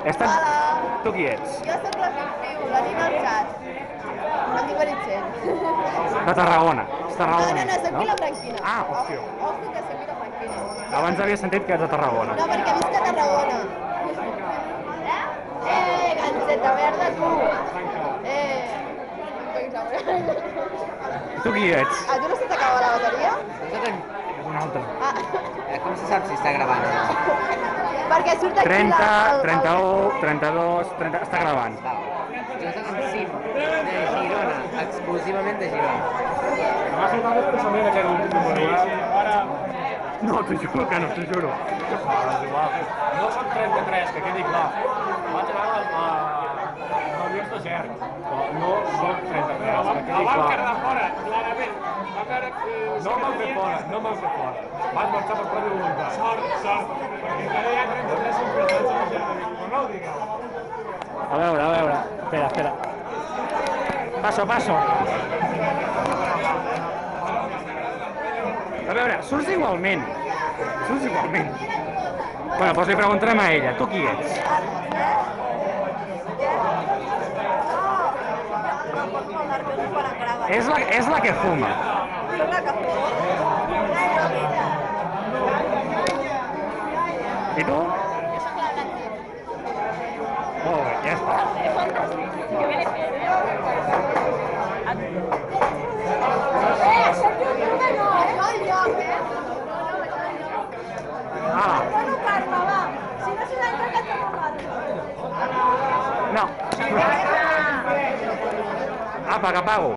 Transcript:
Hola. Tu qui ets? Jo soc la Piu, la Nina Arxat. No tinc Meritxell. De Tarragona. És No, tarragoní, soc vilafranquina. Ah, hòstia. Ojo que soc vilafranquina. Abans havia sentit que ets de Tarragona. No, perquè visc a Tarragona. Ganseta verda, tu. I tu qui ets? A tu no se t'acaba la bateria? Un altre. Ah. Com se sap si està gravant o no? Perquè surt aquí 30, el... 31, 32, 30... Està gravant. Jo soc en Cim, de Girona, exclusivament de Girona. M'ha fet el pensament aquest últim moment. No, t'ho juro que no, t'ho juro. No són 33, que quedi clar. Vaig anar a reunions de GER, però no són 33, que quedi clar. de fora, clarament. No me'n fer fora, no me'n fer fora. Vaig marxar per pròpia voluntat. Sort, perquè encara hi ha 33 importants a la gent. Però no ho digueu. A veure. Espera. Passo. A veure, surts igualment. Bueno, doncs li preguntarem a ella. Tu qui ets? És la que fuma. Soc la que fuma. I tu? Jo soc la Blanqui. Molt bé, ja està. Això el lloc, Ah, Dono Carme, va. Si no se l'entra, que et dono Carme. no. Apa, que pago.